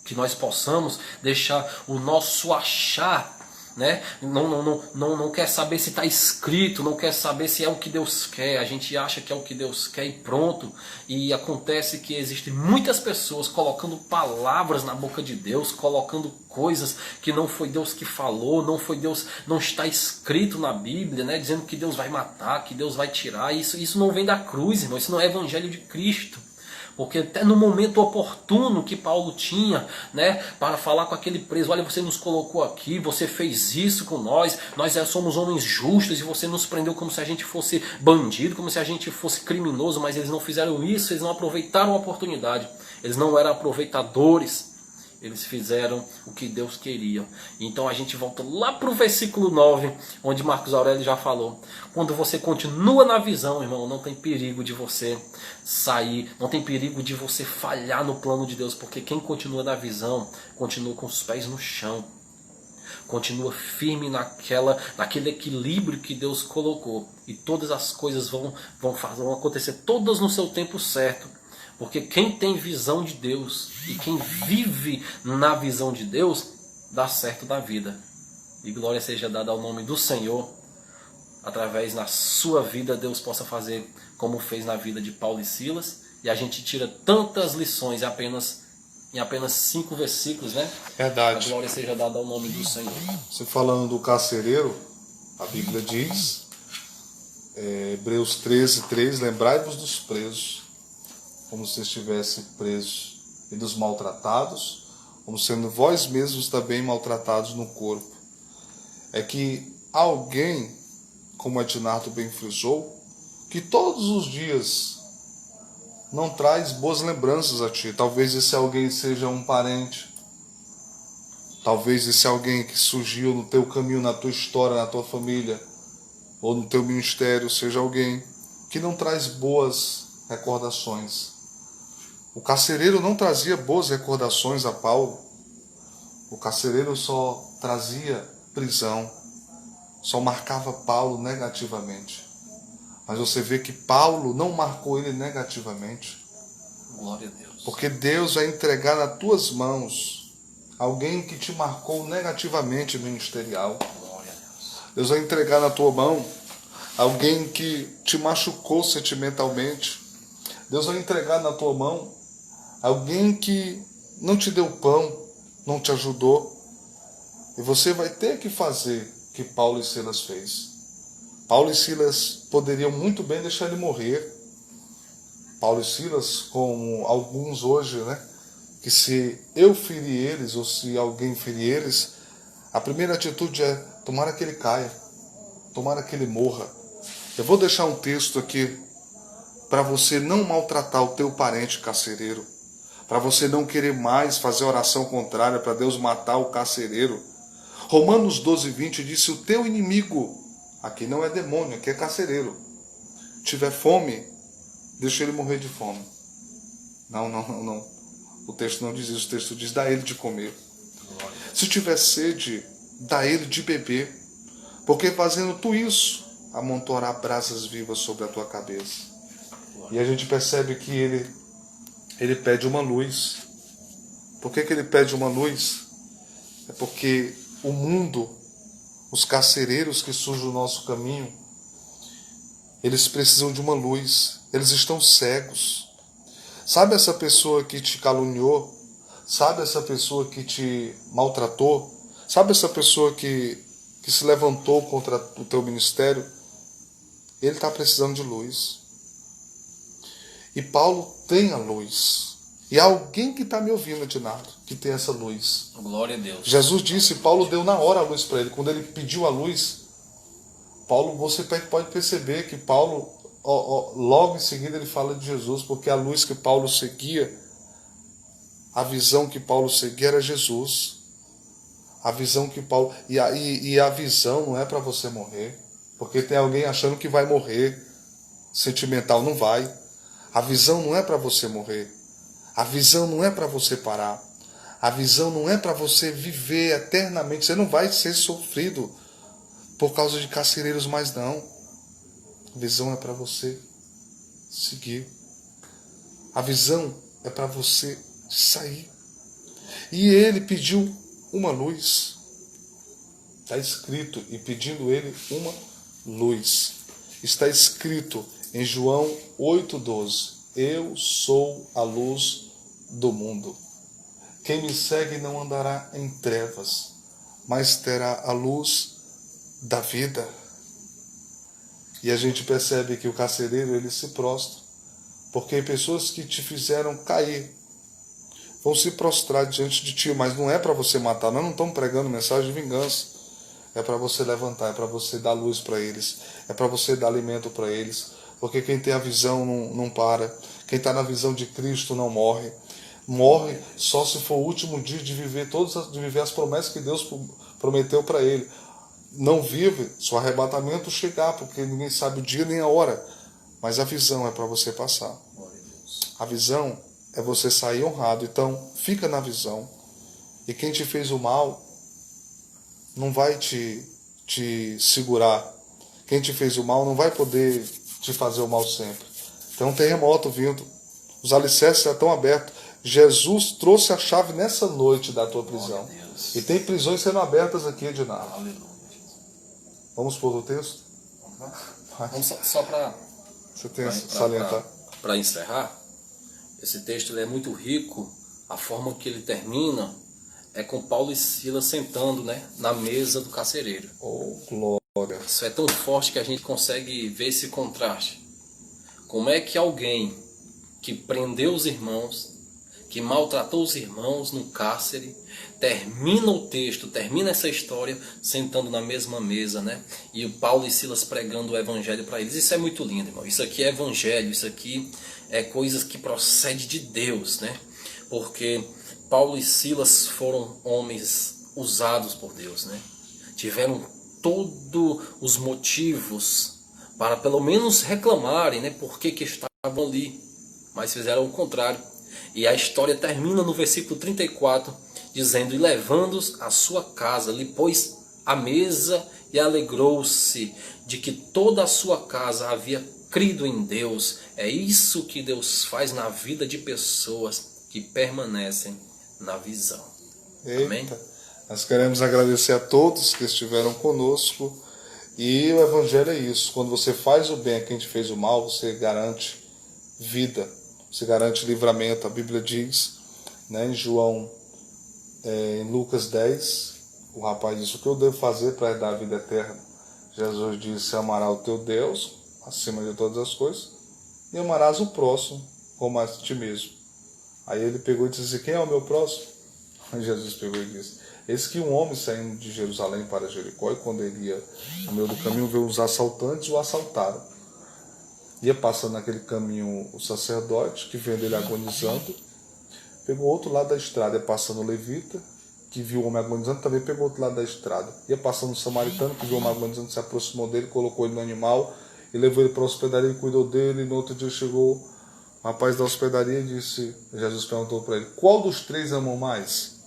que nós possamos deixar o nosso achar, né? Não quer saber se está escrito, não quer saber se é o que Deus quer. A gente acha que é o que Deus quer e pronto. E acontece que existem muitas pessoas colocando palavras na boca de Deus, colocando coisas que não foi Deus que falou, não foi Deus, não está escrito na Bíblia, né? Dizendo que Deus vai matar, que Deus vai tirar. Isso não vem da cruz, irmão. Isso não é evangelho de Cristo. Porque até no momento oportuno que Paulo tinha, né, para falar com aquele preso: olha, você nos colocou aqui, você fez isso com nós somos homens justos e você nos prendeu como se a gente fosse bandido, como se a gente fosse criminoso. Mas eles não fizeram isso, eles não aproveitaram a oportunidade, eles não eram aproveitadores, eles fizeram o que Deus queria. Então a gente volta lá para o versículo 9, onde Marcos Aurélio já falou: quando você continua na visão, irmão, não tem perigo de você sair, não tem perigo de você falhar no plano de Deus, porque quem continua na visão, continua com os pés no chão, continua firme naquele equilíbrio que Deus colocou, e todas as coisas vão acontecer todas no seu tempo certo. Porque quem tem visão de Deus e quem vive na visão de Deus, dá certo na vida. E glória seja dada ao nome do Senhor. Através na sua vida, Deus possa fazer como fez na vida de Paulo e Silas. E a gente tira tantas lições em apenas 5 versículos, né? Verdade. A glória seja dada ao nome do Senhor. Você falando do carcereiro, a Bíblia diz, Hebreus 13:3, lembrai-vos dos presos, como se estivessem presos, e dos maltratados, como sendo vós mesmos também maltratados no corpo. É que alguém, como Ednardo bem frisou, que todos os dias não traz boas lembranças a ti. Talvez esse alguém seja um parente. Talvez esse alguém que surgiu no teu caminho, na tua história, na tua família, ou no teu ministério, seja alguém que não traz boas recordações. O carcereiro não trazia boas recordações a Paulo. O carcereiro só trazia prisão, só marcava Paulo negativamente. Mas você vê que Paulo não marcou ele negativamente. Glória a Deus. Porque Deus vai entregar nas tuas mãos alguém que te marcou negativamente ministerial. Glória a Deus. Deus vai entregar na tua mão alguém que te machucou sentimentalmente. Deus vai entregar na tua mão alguém que não te deu pão, não te ajudou. E você vai ter que fazer o que Paulo e Silas fez. Paulo e Silas poderiam muito bem deixar ele morrer. Paulo e Silas, como alguns hoje, né? Que se eu ferir eles, ou se alguém ferir eles, a primeira atitude é: tomara que ele caia, tomara que ele morra. Eu vou deixar um texto aqui para você não maltratar o teu parente carcereiro, para você não querer mais fazer oração contrária para Deus matar o carcereiro. Romanos 12:20 diz: se o teu inimigo, aqui não é demônio, aqui é carcereiro, tiver fome, deixa ele morrer de fome. Não. O texto não diz isso, o texto diz: dá ele de comer. Se tiver sede, dá ele de beber. Porque fazendo tu isso, amontoará brasas vivas sobre a tua cabeça. E a gente percebe que ele pede uma luz. Por que ele pede uma luz? É porque o mundo, os carcereiros que surgem no nosso caminho, eles precisam de uma luz. Eles estão cegos. Sabe essa pessoa que te caluniou? Sabe essa pessoa que te maltratou? Sabe essa pessoa que se levantou contra o teu ministério? Ele está precisando de luz. E Paulo tem a luz. E há alguém que está me ouvindo de nada, que tem essa luz. Glória a Deus. Jesus disse, Paulo deu na hora a luz para ele. Quando ele pediu a luz, Paulo, você pode perceber que Paulo, logo em seguida ele fala de Jesus, porque a luz que Paulo seguia, a visão que Paulo seguia era Jesus. A visão que Paulo... E a visão não é para você morrer, porque tem alguém achando que vai morrer sentimental. Não vai. A visão não é para você morrer. A visão não é para você parar. A visão não é para você viver eternamente. Você não vai ser sofrido por causa de carcereiros mais não. A visão é para você seguir. A visão é para você sair. E ele pediu uma luz. Está escrito, e pedindo ele uma luz. Está escrito em João 8,12. Eu sou a luz do mundo. Quem me segue não andará em trevas, mas terá a luz da vida. E a gente percebe que o carcereiro, ele se prostra, porque pessoas que te fizeram cair vão se prostrar diante de ti, mas não é para você matar. Nós não estamos pregando mensagem de vingança. É para você levantar, é para você dar luz para eles, é para você dar alimento para eles, porque quem tem a visão não para. Quem está na visão de Cristo não morre. Morre só se for o último dia de viver de viver as promessas que Deus prometeu para ele. Não vive se o arrebatamento chegar, porque ninguém sabe o dia nem a hora. Mas a visão é para você passar. A visão é você sair honrado. Então, fica na visão. E quem te fez o mal não vai te segurar. Quem te fez o mal não vai poder te fazer o mal sempre. Tem um terremoto vindo. Os alicerces já estão abertos. Jesus trouxe a chave nessa noite da tua prisão. E tem prisões sendo abertas aqui, Edinardo. Aleluia. Vamos pôr o texto? Vamos só para Você tem que salientar. Para encerrar, esse texto ele é muito rico. A forma que ele termina é com Paulo e Silas sentando, né, na mesa do carcereiro. Oh, glória. Isso é tão forte que a gente consegue ver esse contraste. Como é que alguém que prendeu os irmãos, que que maltratou os irmãos no cárcere, termina o texto, termina essa história sentando na mesma mesa, né? E o Paulo e Silas pregando o evangelho para eles. Isso é muito lindo, irmão. Isso aqui é evangelho, isso aqui é coisas que procede de Deus, né? Porque Paulo e Silas foram homens usados por Deus, né? Tiveram todos os motivos para pelo menos reclamarem, né? Por que estavam ali, mas fizeram o contrário. E a história termina no versículo 34, dizendo: e levando-os à sua casa, lhe pôs à mesa e alegrou-se de que toda a sua casa havia crido em Deus. É isso que Deus faz na vida de pessoas que permanecem na visão. Eita. Amém? Nós queremos agradecer a todos que estiveram conosco. E o Evangelho é isso. Quando você faz o bem a quem te fez o mal, você garante vida, você garante livramento. A Bíblia diz, né, em João, em Lucas 10, o rapaz disse: o que eu devo fazer para herdar a vida eterna? Jesus disse: amará o teu Deus acima de todas as coisas e amarás o próximo como a ti mesmo. Aí ele pegou e disse: quem é o meu próximo? Aí Jesus pegou e disse: eis que um homem saindo de Jerusalém para Jericó, e quando ele ia no meio do caminho, veio os assaltantes e o assaltaram. Ia passando naquele caminho o sacerdote, que vendo ele agonizando, pegou outro lado da estrada. Ia passando o levita, que viu o homem agonizando, também pegou outro lado da estrada. Ia passando o samaritano, que viu o homem agonizando, se aproximou dele, colocou ele no animal e levou ele para a hospedaria e cuidou dele. E no outro dia chegou o rapaz da hospedaria e disse, Jesus perguntou para ele: qual dos três amou mais?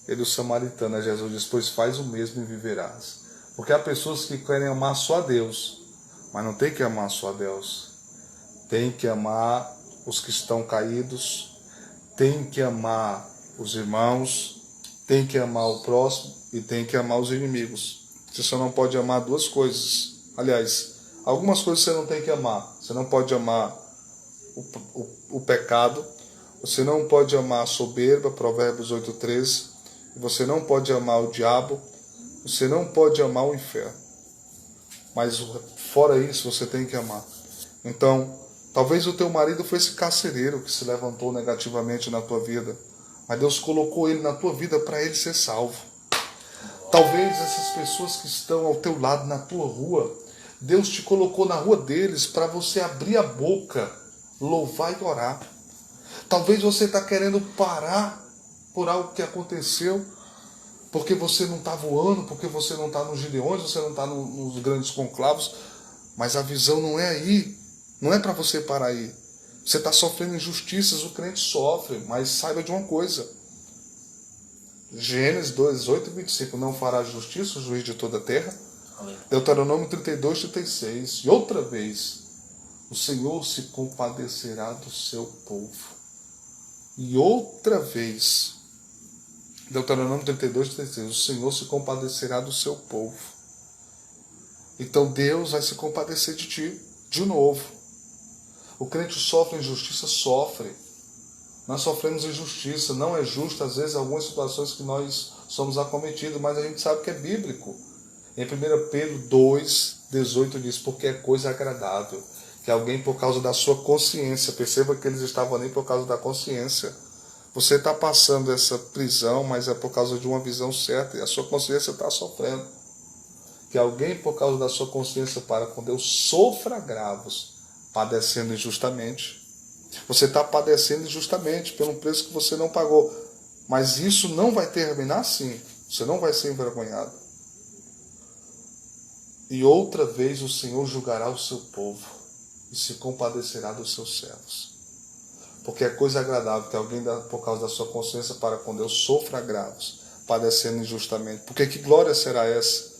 Ele, o samaritano. Aí Jesus disse: pois faz o mesmo e viverás. Porque há pessoas que querem amar só a Deus, mas não tem que amar só a Deus. Tem que amar os que estão caídos, tem que amar os irmãos, tem que amar o próximo e tem que amar os inimigos. Você só não pode amar duas coisas. Aliás, algumas coisas você não tem que amar. Você não pode amar o pecado, você não pode amar a soberba, Provérbios 8:13. Você não pode amar o diabo, você não pode amar o inferno. Mas fora isso, você tem que amar. Então, talvez o teu marido foi esse carcereiro que se levantou negativamente na tua vida, mas Deus colocou ele na tua vida para ele ser salvo. Talvez essas pessoas que estão ao teu lado na tua rua, Deus te colocou na rua deles para você abrir a boca, louvar e orar. Talvez você está querendo parar por algo que aconteceu, porque você não está voando, porque você não está nos Gideões, você não está nos grandes conclavos, mas a visão não é aí, não é para você parar aí. Você está sofrendo injustiças, o crente sofre, mas saiba de uma coisa: Gênesis 2:8-25, não fará justiça o juiz de toda a terra. Deuteronômio 32:36, e outra vez o Senhor se compadecerá do seu povo. E outra vez, Deuteronômio 32:36, o Senhor se compadecerá do seu povo. Então Deus vai se compadecer de ti de novo. O crente sofre injustiça? Sofre. Nós sofremos injustiça, não é justo às vezes algumas situações que nós somos acometidos, mas a gente sabe que é bíblico. Em 1 Pedro 2:18 diz: porque é coisa agradável que alguém, por causa da sua consciência, perceba que eles estavam ali por causa da consciência. Você está passando essa prisão, mas é por causa de uma visão certa, e a sua consciência está sofrendo. Que alguém, por causa da sua consciência para com Deus, sofra agravos, padecendo injustamente. Você está padecendo injustamente pelo preço que você não pagou. Mas isso não vai terminar assim. Você não vai ser envergonhado. E outra vez o Senhor julgará o seu povo e se compadecerá dos seus servos. Porque é coisa agradável que alguém, por causa da sua consciência para com Deus, sofra agravos, padecendo injustamente. Porque que glória será essa?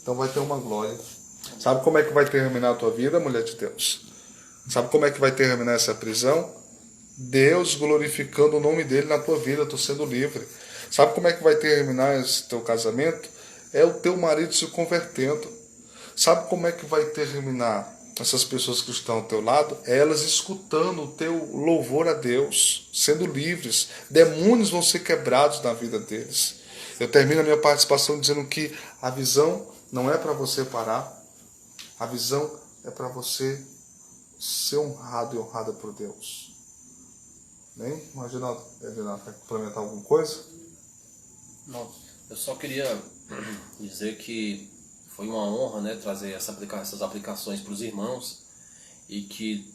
Então vai ter uma glória. Sabe como é que vai terminar a tua vida, mulher de Deus? Sabe como é que vai terminar essa prisão? Deus glorificando o nome dele na tua vida, tu sendo livre. Sabe como é que vai terminar esse teu casamento? É o teu marido se convertendo. Sabe como é que vai terminar essas pessoas que estão ao teu lado? É elas escutando o teu louvor a Deus, sendo livres. Demônios vão ser quebrados na vida deles. Eu termino a minha participação dizendo que a visão não é para você parar. A visão é para você ser honrado e honrada por Deus. Nem? Imagina, Edinaldo, quer complementar alguma coisa? Não, eu só queria dizer que foi uma honra, né, trazer essas aplicações para os irmãos e que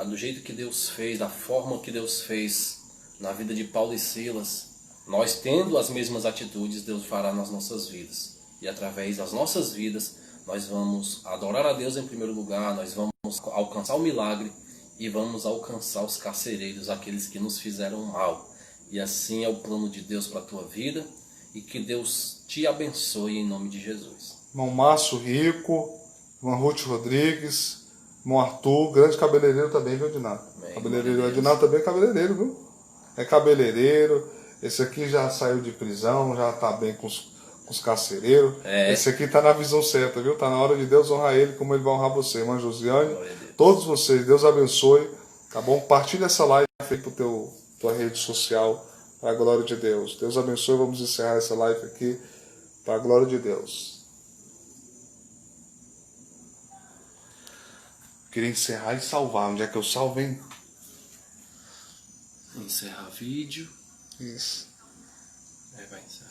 do jeito que Deus fez, da forma que Deus fez na vida de Paulo e Silas, nós tendo as mesmas atitudes, Deus fará nas nossas vidas. E através das nossas vidas, nós vamos adorar a Deus em primeiro lugar, nós vamos alcançar o milagre e vamos alcançar os carcereiros, aqueles que nos fizeram mal. E assim é o plano de Deus para a tua vida e que Deus te abençoe em nome de Jesus. Irmão Márcio Rico, irmã Ruth Rodrigues, irmão Arthur, grande cabeleireiro também, viu, Edinaldo? Cabeleireiro, o Edinaldo também é cabeleireiro, viu? É cabeleireiro. Esse aqui já saiu de prisão, já tá bem com os carcereiros. Esse aqui tá na visão certa, viu? Tá na hora de Deus honrar ele como ele vai honrar você, irmã Josiane. Todos vocês, Deus abençoe, tá bom? Partilha essa live aí pro tua rede social, para a glória de Deus. Deus abençoe, vamos encerrar essa live aqui, para a glória de Deus. Queria encerrar e salvar. Onde é que eu salvo, hein? Encerrar vídeo. Isso. Vai encerrar.